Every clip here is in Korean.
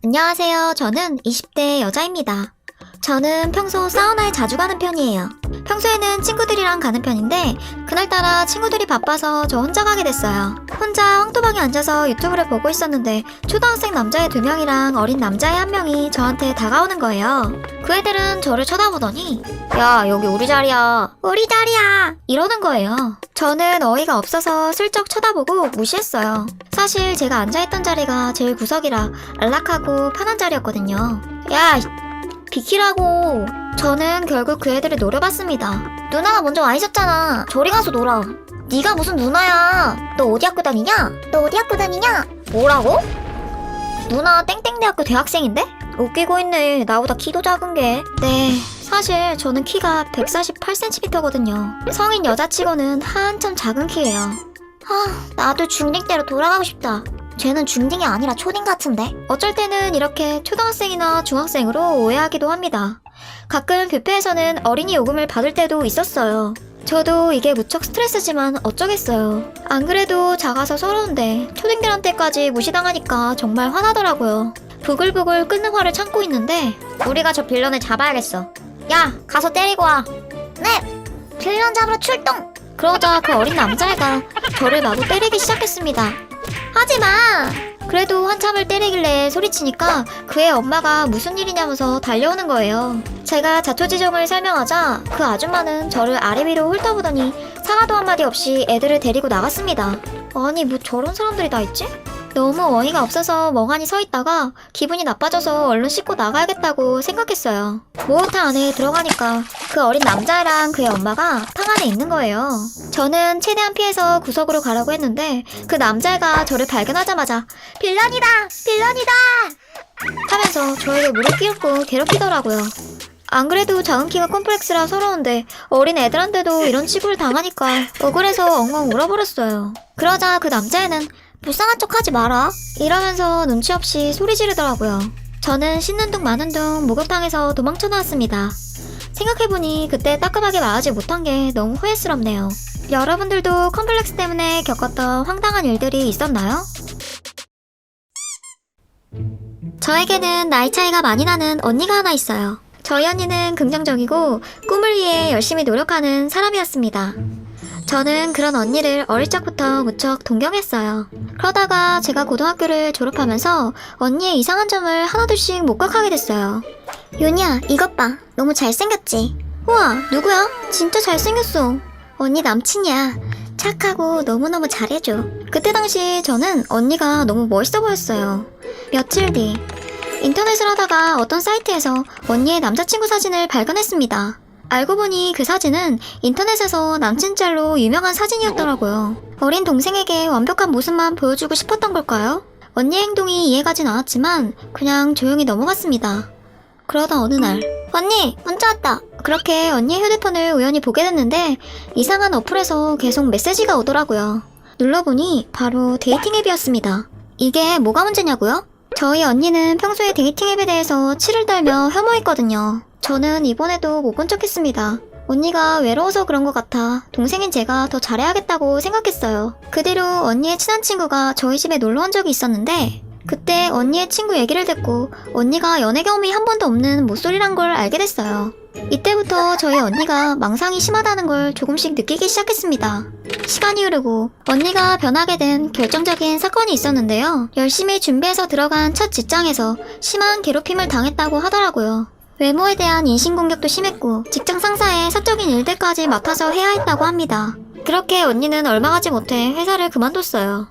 안녕하세요. 저는 20대 여자입니다. 저는 평소 사우나에 자주 가는 편이에요. 평소에는 친구들이랑 가는 편인데 그날따라 친구들이 바빠서 저 혼자 가게 됐어요. 혼자 황토방에 앉아서 유튜브를 보고 있었는데 초등학생 남자애 2명이랑 어린 남자애 1명이 저한테 다가오는 거예요. 그 애들은 저를 쳐다보더니 야, 여기 우리 자리야. 우리 자리야. 이러는 거예요. 저는 어이가 없어서 슬쩍 쳐다보고 무시했어요. 사실 제가 앉아있던 자리가 제일 구석이라 안락하고 편한 자리였거든요. 야, 비키라고. 저는 결국 그 애들을 노려봤습니다. 누나가 먼저 와 있었잖아. 저리 가서 놀아. 네가 무슨 누나야. 너 어디 학교 다니냐? 너 어디 학교 다니냐? 뭐라고? 누나 땡땡대학교 대학생인데? 웃기고 있네. 나보다 키도 작은 게. 네, 사실 저는 키가 148cm거든요. 성인 여자치고는 한참 작은 키예요. 나도 중딩 때로 돌아가고 싶다. 쟤는 중딩이 아니라 초딩 같은데? 어쩔 때는 이렇게 초등학생이나 중학생으로 오해하기도 합니다. 가끔 뷔페에서는 어린이 요금을 받을 때도 있었어요. 저도 이게 무척 스트레스지만 어쩌겠어요. 안 그래도 작아서 서러운데 초딩들한테까지 무시당하니까 정말 화나더라고요. 부글부글 끓는 화를 참고 있는데 우리가 저 빌런을 잡아야겠어. 야, 가서 때리고 와. 네, 빌런 잡으러 출동. 그러자 그 어린 남자애가 저를 마구 때리기 시작했습니다. 하지마! 그래도 한참을 때리길래 소리치니까 그의 엄마가 무슨 일이냐면서 달려오는 거예요. 제가 자초지종을 설명하자 그 아줌마는 저를 아래 위로 훑어보더니 사과도 한마디 없이 애들을 데리고 나갔습니다. 아니, 뭐 저런 사람들이 다 있지? 너무 어이가 없어서 멍하니 서 있다가 기분이 나빠져서 얼른 씻고 나가야겠다고 생각했어요. 목욕탕 안에 들어가니까 그 어린 남자애랑 그의 엄마가 탕 안에 있는 거예요. 저는 최대한 피해서 구석으로 가라고 했는데 그 남자애가 저를 발견하자마자 빌런이다! 빌런이다! 하면서 저에게 물을 끼얹고 괴롭히더라고요. 안 그래도 작은 키가 콤플렉스라 서러운데 어린 애들한테도 이런 취급을 당하니까 억울해서 엉엉 울어버렸어요. 그러자 그 남자애는 불쌍한 척 하지 마라 이러면서 눈치 없이 소리 지르더라고요. 저는 씻는 둥 마는 둥 목욕탕에서 도망쳐 나왔습니다. 생각해보니 그때 따끔하게 말하지 못한 게 너무 후회스럽네요. 여러분들도 컴플렉스 때문에 겪었던 황당한 일들이 있었나요? 저에게는 나이 차이가 많이 나는 언니가 하나 있어요. 저희 언니는 긍정적이고 꿈을 위해 열심히 노력하는 사람이었습니다. 저는 그런 언니를 어릴 적부터 무척 동경했어요. 그러다가 제가 고등학교를 졸업하면서 언니의 이상한 점을 하나둘씩 목격하게 됐어요. 윤이야, 이것 봐. 너무 잘생겼지? 우와, 누구야? 진짜 잘생겼어. 언니 남친이야. 착하고 너무너무 잘해줘. 그때 당시 저는 언니가 너무 멋있어 보였어요. 며칠 뒤 인터넷을 하다가 어떤 사이트에서 언니의 남자친구 사진을 발견했습니다. 알고 보니 그 사진은 인터넷에서 남친 짤로 유명한 사진이었더라고요. 어린 동생에게 완벽한 모습만 보여주고 싶었던 걸까요? 언니의 행동이 이해가진 않았지만 그냥 조용히 넘어갔습니다. 그러다 어느 날 언니! 문자 왔다! 그렇게 언니의 휴대폰을 우연히 보게 됐는데 이상한 어플에서 계속 메시지가 오더라고요. 눌러보니 바로 데이팅 앱이었습니다. 이게 뭐가 문제냐고요? 저희 언니는 평소에 데이팅 앱에 대해서 치를 떨며 혐오했거든요. 저는 이번에도 못 본 척했습니다. 언니가 외로워서 그런 것 같아 동생인 제가 더 잘해야겠다고 생각했어요. 그 뒤로 언니의 친한 친구가 저희 집에 놀러 온 적이 있었는데 그때 언니의 친구 얘기를 듣고 언니가 연애 경험이 한 번도 없는 모쏠이란 걸 알게 됐어요. 이때부터 저희 언니가 망상이 심하다는 걸 조금씩 느끼기 시작했습니다. 시간이 흐르고 언니가 변하게 된 결정적인 사건이 있었는데요. 열심히 준비해서 들어간 첫 직장에서 심한 괴롭힘을 당했다고 하더라고요. 외모에 대한 인신공격도 심했고 직장 상사의 사적인 일들까지 맡아서 해야 했다고 합니다. 그렇게 언니는 얼마 가지 못해 회사를 그만뒀어요.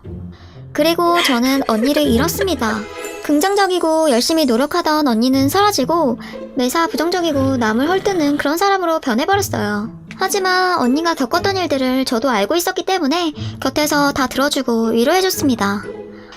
그리고 저는 언니를 잃었습니다. 긍정적이고 열심히 노력하던 언니는 사라지고 매사 부정적이고 남을 헐뜯는 그런 사람으로 변해버렸어요. 하지만 언니가 겪었던 일들을 저도 알고 있었기 때문에 곁에서 다 들어주고 위로해줬습니다.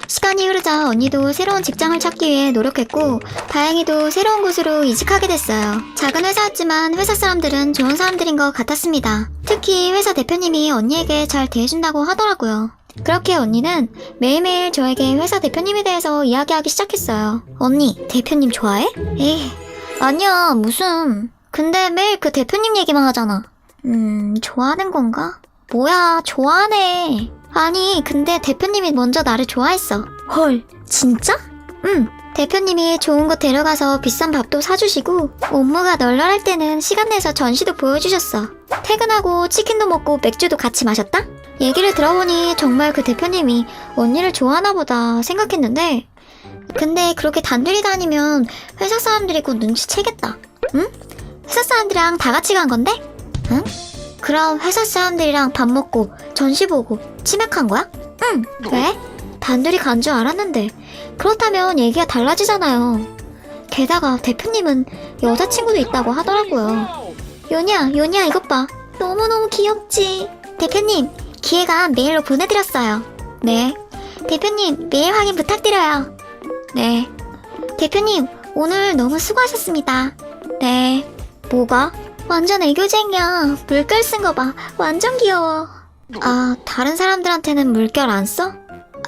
시간이 흐르자 언니도 새로운 직장을 찾기 위해 노력했고 다행히도 새로운 곳으로 이직하게 됐어요. 작은 회사였지만 회사 사람들은 좋은 사람들인 것 같았습니다. 특히 회사 대표님이 언니에게 잘 대해준다고 하더라고요. 그렇게 언니는 매일매일 저에게 회사 대표님에 대해서 이야기하기 시작했어요. 언니, 대표님 좋아해? 에이, 아니야, 무슨. 근데 매일 그 대표님 얘기만 하잖아. 좋아하는 건가? 뭐야, 좋아하네. 아니, 근데 대표님이 먼저 나를 좋아했어. 헐, 진짜? 대표님이 좋은 곳 데려가서 비싼 밥도 사주시고 업무가 널널할 때는 시간 내서 전시도 보여주셨어. 퇴근하고 치킨도 먹고 맥주도 같이 마셨다? 얘기를 들어보니 정말 그 대표님이 언니를 좋아하나 보다 생각했는데 근데 그렇게 단둘이 다니면 회사 사람들이 곧 눈치채겠다. 응? 회사 사람들이랑 다 같이 간 건데? 응? 그럼 회사 사람들이랑 밥 먹고 전시 보고 치맥한 거야? 응. 왜? 단둘이 간 줄 알았는데 그렇다면 얘기가 달라지잖아요. 게다가 대표님은 여자친구도 있다고 하더라고요. 요니야 이것 봐. 너무너무 귀엽지? 대표님, 기획안 메일로 보내드렸어요. 네. 대표님, 메일 확인 부탁드려요. 네. 대표님, 오늘 너무 수고하셨습니다. 네. 뭐가? 완전 애교쟁이야. 물결 쓴 거 봐. 완전 귀여워. 아, 다른 사람들한테는 물결 안 써?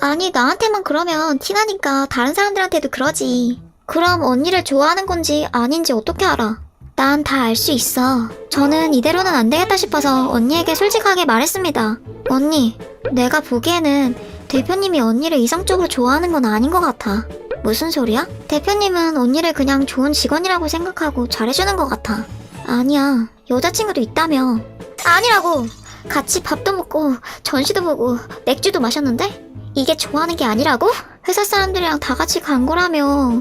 아니, 나한테만 그러면 티나니까 다른 사람들한테도 그러지. 그럼 언니를 좋아하는 건지 아닌지 어떻게 알아? 난 다 알 수 있어. 저는 이대로는 안 되겠다 싶어서 언니에게 솔직하게 말했습니다. 언니, 내가 보기에는 대표님이 언니를 이성적으로 좋아하는 건 아닌 것 같아. 무슨 소리야? 대표님은 언니를 그냥 좋은 직원이라고 생각하고 잘해주는 것 같아. 아니야, 여자친구도 있다며. 아니라고! 같이 밥도 먹고 전시도 보고 맥주도 마셨는데? 이게 좋아하는 게 아니라고? 회사 사람들이랑 다 같이 간 거라며.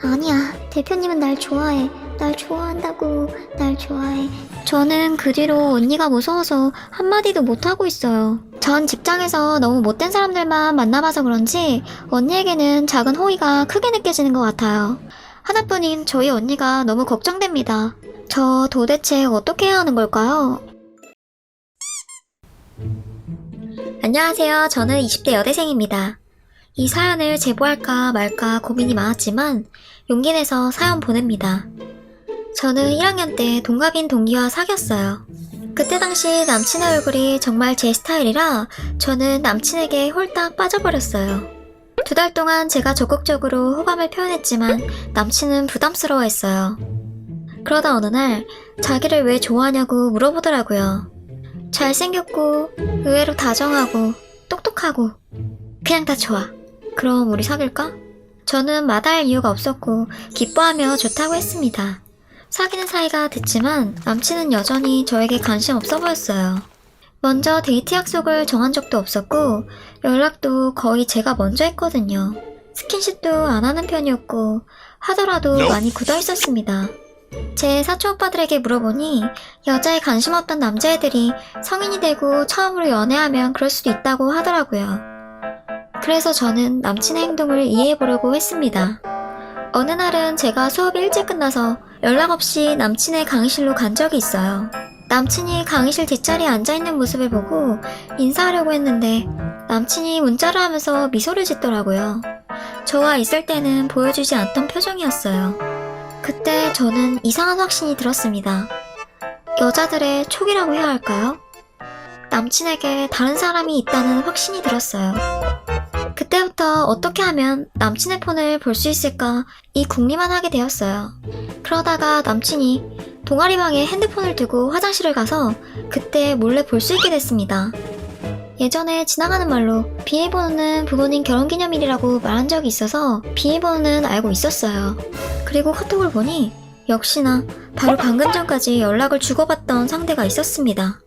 아니야, 대표님은 날 좋아해. 날 좋아한다고. 날 좋아해. 저는 그 뒤로 언니가 무서워서 한마디도 못하고 있어요. 전 직장에서 너무 못된 사람들만 만나봐서 그런지 언니에게는 작은 호의가 크게 느껴지는 것 같아요. 하나뿐인 저희 언니가 너무 걱정됩니다. 저 도대체 어떻게 해야 하는 걸까요? 안녕하세요. 저는 20대 여대생입니다. 이 사연을 제보할까 말까 고민이 많았지만 용기 내서 사연 보냅니다. 저는 1학년 때 동갑인 동기와 사귀었어요. 그때 당시 남친의 얼굴이 정말 제 스타일이라 저는 남친에게 홀딱 빠져버렸어요. 2달 동안 제가 적극적으로 호감을 표현했지만 남친은 부담스러워했어요. 그러다 어느 날 자기를 왜 좋아하냐고 물어보더라고요. 잘생겼고 의외로 다정하고 똑똑하고 그냥 다 좋아. 그럼 우리 사귈까? 저는 마다할 이유가 없었고 기뻐하며 좋다고 했습니다. 사귀는 사이가 됐지만 남친은 여전히 저에게 관심 없어 보였어요. 먼저 데이트 약속을 정한 적도 없었고 연락도 거의 제가 먼저 했거든요. 스킨십도 안 하는 편이었고 하더라도 많이 굳어 있었습니다. 제 사촌오빠들에게 물어보니 여자에 관심 없던 남자애들이 성인이 되고 처음으로 연애하면 그럴 수도 있다고 하더라고요. 그래서 저는 남친의 행동을 이해해보려고 했습니다. 어느 날은 제가 수업이 일찍 끝나서 연락 없이 남친의 강의실로 간 적이 있어요. 남친이 강의실 뒷자리에 앉아있는 모습을 보고 인사하려고 했는데 남친이 문자를 하면서 미소를 짓더라고요. 저와 있을 때는 보여주지 않던 표정이었어요. 그때 저는 이상한 확신이 들었습니다. 여자들의 촉이라고 해야 할까요? 남친에게 다른 사람이 있다는 확신이 들었어요. 그때부터 어떻게 하면 남친의 폰을 볼 수 있을까 이 궁리만 하게 되었어요. 그러다가 남친이 동아리방에 핸드폰을 두고 화장실을 가서 그때 몰래 볼 수 있게 됐습니다. 예전에 지나가는 말로 비밀번호는 부모님 결혼기념일이라고 말한 적이 있어서 비밀번호는 알고 있었어요. 그리고 카톡을 보니 역시나 바로 방금 전까지 연락을 주고받던 상대가 있었습니다.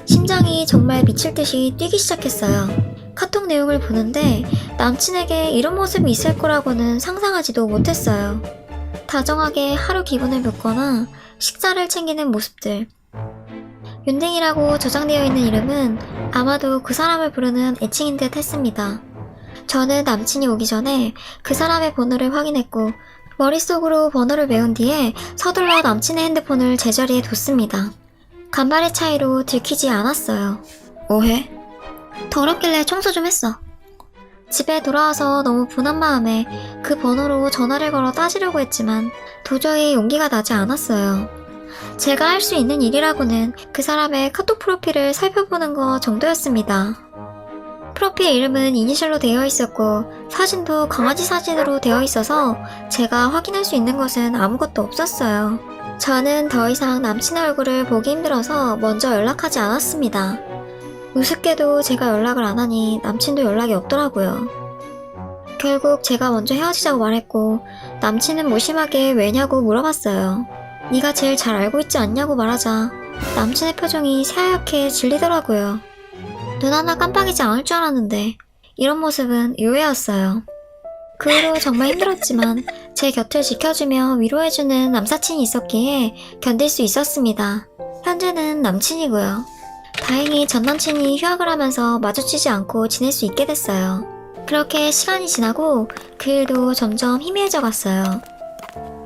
심장이 정말 미칠 듯이 뛰기 시작했어요. 카톡 내용을 보는데 남친에게 이런 모습이 있을 거라고는 상상하지도 못했어요. 다정하게 하루 기분을 묻거나 식사를 챙기는 모습들. 윤댕이라고 저장되어 있는 이름은 아마도 그 사람을 부르는 애칭인 듯 했습니다. 저는 남친이 오기 전에 그 사람의 번호를 확인했고 머릿속으로 번호를 외운 뒤에 서둘러 남친의 핸드폰을 제자리에 뒀습니다. 간발의 차이로 들키지 않았어요. 오해? 더럽길래 청소 좀 했어. 집에 돌아와서 너무 분한 마음에 그 번호로 전화를 걸어 따지려고 했지만 도저히 용기가 나지 않았어요. 제가 할 수 있는 일이라고는 그 사람의 카톡 프로필을 살펴보는 거 정도였습니다. 프로필 이름은 이니셜로 되어 있었고 사진도 강아지 사진으로 되어 있어서 제가 확인할 수 있는 것은 아무것도 없었어요. 저는 더 이상 남친의 얼굴을 보기 힘들어서 먼저 연락하지 않았습니다. 우습게도 제가 연락을 안 하니 남친도 연락이 없더라고요. 결국 제가 먼저 헤어지자고 말했고 남친은 무심하게 왜냐고 물어봤어요. 네가 제일 잘 알고 있지 않냐고 말하자 남친의 표정이 새하얗게 질리더라고요. 눈 하나 깜빡이지 않을 줄 알았는데 이런 모습은 의외였어요. 그 후로 정말 힘들었지만 제 곁을 지켜주며 위로해주는 남사친이 있었기에 견딜 수 있었습니다. 현재는 남친이고요. 다행히 전 남친이 휴학을 하면서 마주치지 않고 지낼 수 있게 됐어요. 그렇게 시간이 지나고 그 일도 점점 희미해져 갔어요.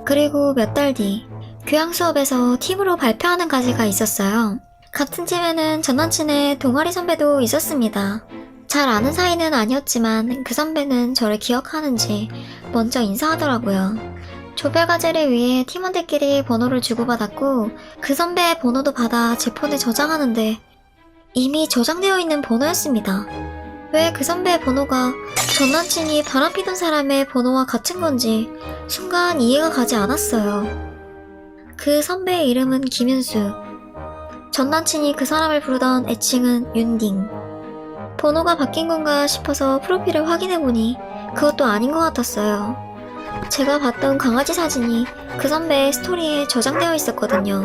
그리고 몇 달 뒤 교양 수업에서 팀으로 발표하는 과제가 있었어요. 같은 팀에는 전 남친의 동아리 선배도 있었습니다. 잘 아는 사이는 아니었지만 그 선배는 저를 기억하는지 먼저 인사하더라고요. 조별 과제를 위해 팀원들끼리 번호를 주고받았고 그 선배의 번호도 받아 제 폰에 저장하는데 이미 저장되어 있는 번호였습니다. 왜 그 선배의 번호가 전 남친이 바람피던 사람의 번호와 같은 건지 순간 이해가 가지 않았어요. 그 선배의 이름은 김윤수. 전 남친이 그 사람을 부르던 애칭은 윤딩. 번호가 바뀐 건가 싶어서 프로필을 확인해보니 그것도 아닌 것 같았어요. 제가 봤던 강아지 사진이 그 선배의 스토리에 저장되어 있었거든요.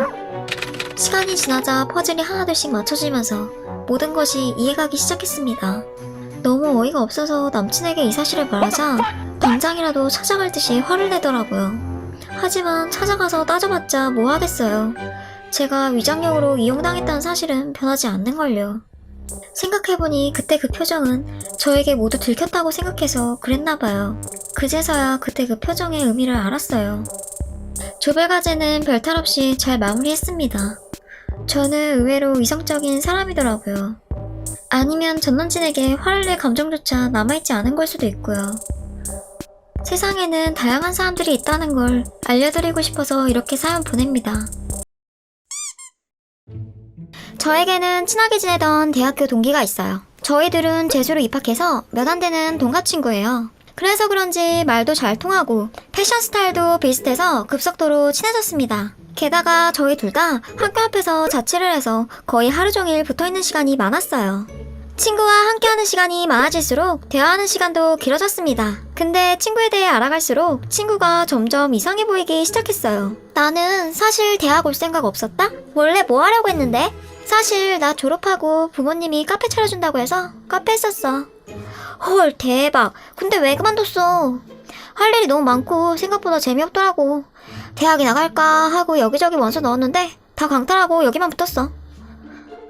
시간이 지나자 퍼즐이 하나둘씩 맞춰지면서 모든 것이 이해가기 시작했습니다. 너무 어이가 없어서 남친에게 이 사실을 말하자 당장이라도 찾아갈 듯이 화를 내더라고요. 하지만 찾아가서 따져봤자 뭐 하겠어요. 제가 위장용으로 이용당했다는 사실은 변하지 않는걸요. 생각해보니 그때 그 표정은 저에게 모두 들켰다고 생각해서 그랬나봐요. 그제서야 그때 그 표정의 의미를 알았어요. 조별 과제는 별탈 없이 잘 마무리했습니다. 저는 의외로 이성적인 사람이더라고요. 아니면 전 남친에게 화를 낼 감정조차 남아있지 않은 걸 수도 있고요. 세상에는 다양한 사람들이 있다는 걸 알려드리고 싶어서 이렇게 사연 보냅니다. 저에게는 친하게 지내던 대학교 동기가 있어요. 저희들은 제주로 입학해서 몇 안 되는 동갑 친구예요. 그래서 그런지 말도 잘 통하고 패션 스타일도 비슷해서 급속도로 친해졌습니다. 게다가 저희 둘 다 학교 앞에서 자취를 해서 거의 하루 종일 붙어있는 시간이 많았어요. 친구와 함께하는 시간이 많아질수록 대화하는 시간도 길어졌습니다. 근데 친구에 대해 알아갈수록 친구가 점점 이상해 보이기 시작했어요. 나는 사실 대학 올 생각 없었다? 원래 뭐 하려고 했는데? 사실 나 졸업하고 부모님이 카페 차려준다고 해서 카페 했었어. 헐 대박. 근데 왜 그만뒀어? 할 일이 너무 많고 생각보다 재미없더라고. 대학이 나갈까 하고 여기저기 원서 넣었는데 다 강탈하고 여기만 붙었어.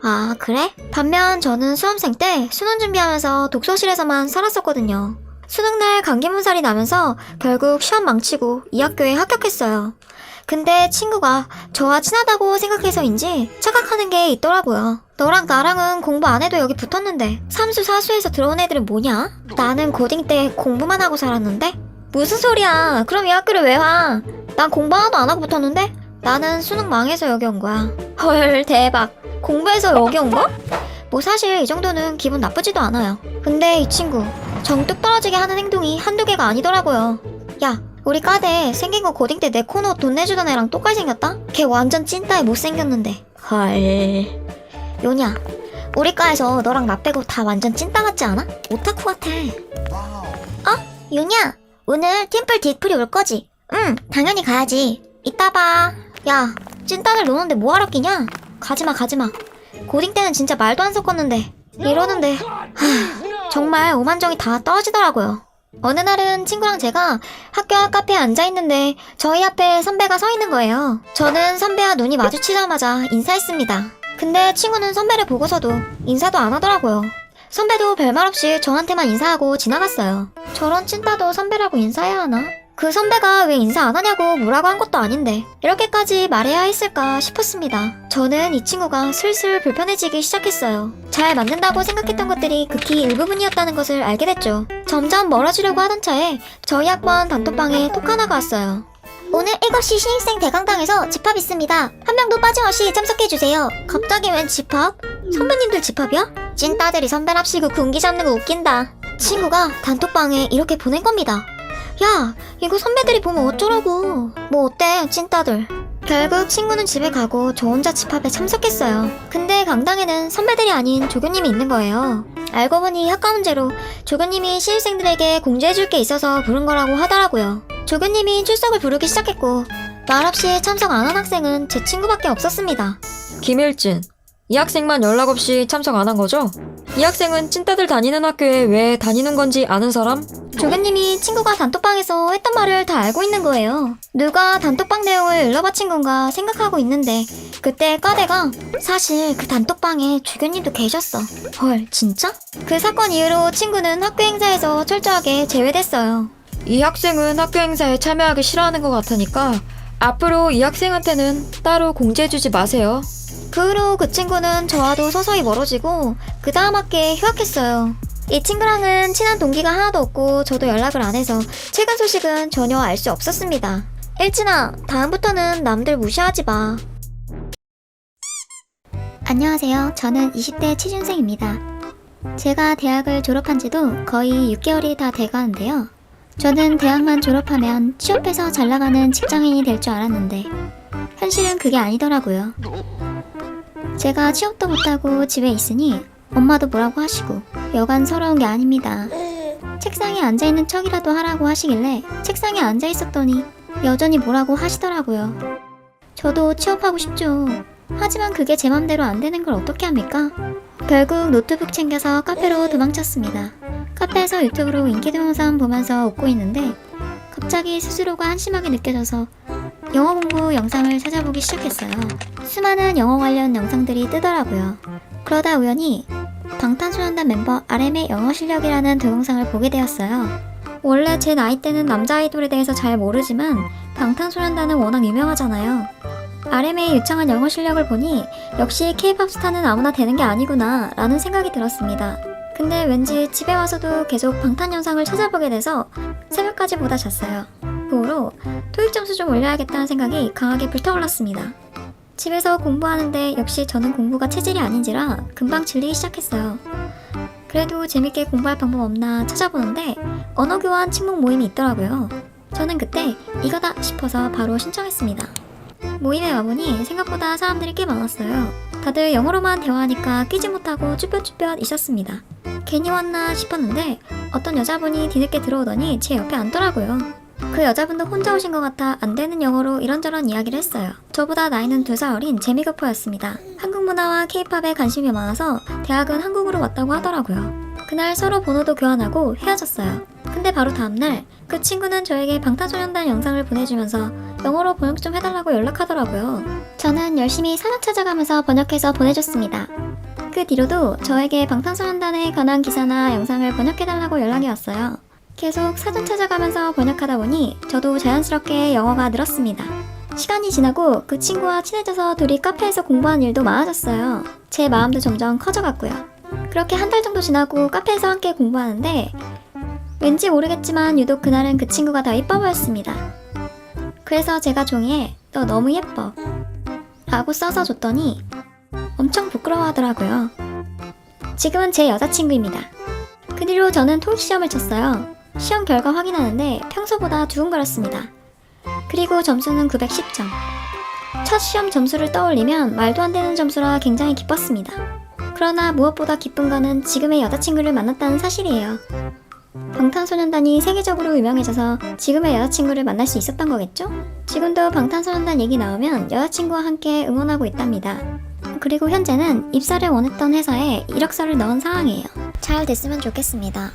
아 그래? 반면 저는 수험생 때 수능 준비하면서 독서실에서만 살았었거든요. 수능날 감기 몸살이 나면서 결국 시험 망치고 이 학교에 합격했어요. 근데 친구가 저와 친하다고 생각해서인지 착각하는 게 있더라고요. 너랑 나랑은 공부 안 해도 여기 붙었는데 삼수 사수에서 들어온 애들은 뭐냐? 나는 고딩 때 공부만 하고 살았는데? 무슨 소리야? 그럼 이 학교를 왜 와? 난 공부 하나도 안 하고 붙었는데? 나는 수능 망해서 여기 온 거야. 헐 대박. 공부해서 여기 온 거? 뭐 사실 이 정도는 기분 나쁘지도 않아요. 근데 이 친구 정뚝 떨어지게 하는 행동이 한두 개가 아니더라고요. 야 우리 과대 생긴 거 고딩 때 내 코너 돈 내주던 애랑 똑같이 생겼다? 걔 완전 찐따에 못생겼는데. 헐. 요냐 우리 과에서 너랑 나 빼고 다 완전 찐따 같지 않아? 오타쿠 같아. 요냐 오늘 팀플 디플이 올 거지? 응 당연히 가야지. 이따 봐. 야 찐따들 노는데 뭐하러 끼냐? 가지마. 고딩 때는 진짜 말도 안 섞었는데 이러는데 정말 오만정이 다 떨어지더라고요. 어느 날은 친구랑 제가 학교 앞 카페에 앉아있는데 저희 앞에 선배가 서 있는 거예요. 저는 선배와 눈이 마주치자마자 인사했습니다. 근데 친구는 선배를 보고서도 인사도 안 하더라고요. 선배도 별말 없이 저한테만 인사하고 지나갔어요. 저런 찐따도 선배라고 인사해야 하나? 그 선배가 왜 인사 안 하냐고 뭐라고 한 것도 아닌데 이렇게까지 말해야 했을까 싶었습니다. 저는 이 친구가 슬슬 불편해지기 시작했어요. 잘 맞는다고 생각했던 것들이 극히 일부분이었다는 것을 알게 됐죠. 점점 멀어지려고 하던 차에 저희 학번 단톡방에 톡 하나가 왔어요. 오늘 7시 신입생 대강당에서 집합 있습니다. 한 명도 빠짐없이 참석해주세요. 갑자기 웬 집합? 선배님들 집합이야? 찐따들이 선배랍시고 군기 잡는 거 웃긴다. 친구가 단톡방에 이렇게 보낸 겁니다. 야, 이거 선배들이 보면 어쩌라고. 뭐 어때, 찐따들. 결국 친구는 집에 가고 저 혼자 집합에 참석했어요. 근데 강당에는 선배들이 아닌 조교님이 있는 거예요. 알고 보니 학과 문제로 조교님이 신입생들에게 공지해줄 게 있어서 부른 거라고 하더라고요. 조교님이 출석을 부르기 시작했고 말없이 참석 안 한 학생은 제 친구밖에 없었습니다. 김일진, 이 학생만 연락 없이 참석 안 한 거죠? 이 학생은 찐따들 다니는 학교에 왜 다니는 건지 아는 사람? 조교님이 친구가 단톡방에서 했던 말을 다 알고 있는 거예요. 누가 단톡방 내용을 일러바친 건가 생각하고 있는데 그때 과대가 사실 그 단톡방에 조교님도 계셨어. 헐, 진짜? 그 사건 이후로 친구는 학교 행사에서 철저하게 제외됐어요. 이 학생은 학교 행사에 참여하기 싫어하는 것 같으니까 앞으로 이 학생한테는 따로 공지해주지 마세요. 그 후로 그 친구는 저와도 서서히 멀어지고 그 다음 학기에 휴학했어요. 이 친구랑은 친한 동기가 하나도 없고 저도 연락을 안 해서 최근 소식은 전혀 알 수 없었습니다. 일진아, 다음부터는 남들 무시하지 마. 안녕하세요. 저는 20대 취준생입니다. 제가 대학을 졸업한 지도 거의 6개월이 다 돼가는데요. 저는 대학만 졸업하면 취업해서 잘 나가는 직장인이 될 줄 알았는데 현실은 그게 아니더라고요. 제가 취업도 못하고 집에 있으니 엄마도 뭐라고 하시고 여간 서러운 게 아닙니다. 책상에 앉아있는 척이라도 하라고 하시길래 책상에 앉아있었더니 여전히 뭐라고 하시더라고요. 저도 취업하고 싶죠. 하지만 그게 제 맘대로 안 되는 걸 어떻게 합니까? 결국 노트북 챙겨서 카페로 도망쳤습니다. 카페에서 유튜브로 인기 동영상 보면서 웃고 있는데 갑자기 스스로가 한심하게 느껴져서 영어 공부 영상을 찾아보기 시작했어요. 수많은 영어 관련 영상들이 뜨더라고요. 그러다 우연히 방탄소년단 멤버 RM의 영어 실력이라는 동영상을 보게 되었어요. 원래 제 나이 때는 남자 아이돌에 대해서 잘 모르지만 방탄소년단은 워낙 유명하잖아요. RM의 유창한 영어 실력을 보니 역시 K-POP 스타는 아무나 되는 게 아니구나 라는 생각이 들었습니다. 근데 왠지 집에 와서도 계속 방탄 영상을 찾아보게 돼서 새벽까지 보다 잤어요. 그 후로 토익 점수 좀 올려야겠다는 생각이 강하게 불타올랐습니다. 집에서 공부하는데 역시 저는 공부가 체질이 아닌지라 금방 질리기 시작했어요. 그래도 재밌게 공부할 방법 없나 찾아보는데 언어교환 친목 모임이 있더라고요. 저는 그때 이거다 싶어서 바로 신청했습니다. 모임에 와보니 생각보다 사람들이 꽤 많았어요. 다들 영어로만 대화하니까 끼지 못하고 쭈뼛쭈뼛 있었습니다. 괜히 왔나 싶었는데 어떤 여자분이 뒤늦게 들어오더니 제 옆에 앉더라고요. 그 여자분도 혼자 오신 것 같아 안 되는 영어로 이런저런 이야기를 했어요. 저보다 나이는 2살 어린 재미교포였습니다. 한국 문화와 K-팝에 관심이 많아서 대학은 한국으로 왔다고 하더라고요. 그날 서로 번호도 교환하고 헤어졌어요. 근데 바로 다음날 그 친구는 저에게 방탄소년단 영상을 보내주면서 영어로 번역 좀 해달라고 연락하더라고요. 저는 열심히 사전 찾아가면서 번역해서 보내줬습니다. 그 뒤로도 저에게 방탄소년단에 관한 기사나 영상을 번역해달라고 연락이 왔어요. 계속 사전 찾아가면서 번역하다 보니 저도 자연스럽게 영어가 늘었습니다. 시간이 지나고 그 친구와 친해져서 둘이 카페에서 공부하는 일도 많아졌어요. 제 마음도 점점 커져갔고요. 그렇게 한 달 정도 지나고 카페에서 함께 공부하는데 왠지 모르겠지만 유독 그날은 그 친구가 더 예뻐 보였습니다. 그래서 제가 종이에 너 너무 예뻐 라고 써서 줬더니 엄청 부끄러워하더라고요. 지금은 제 여자친구입니다. 그 뒤로 저는 토익 시험을 쳤어요. 시험 결과 확인하는데 평소보다 두근거렸습니다. 그리고 점수는 910점. 첫 시험 점수를 떠올리면 말도 안 되는 점수라 굉장히 기뻤습니다. 그러나 무엇보다 기쁜 거는 지금의 여자친구를 만났다는 사실이에요. 방탄소년단이 세계적으로 유명해져서 지금의 여자친구를 만날 수 있었던 거겠죠? 지금도 방탄소년단 얘기 나오면 여자친구와 함께 응원하고 있답니다. 그리고 현재는 입사를 원했던 회사에 이력서를 넣은 상황이에요. 잘 됐으면 좋겠습니다.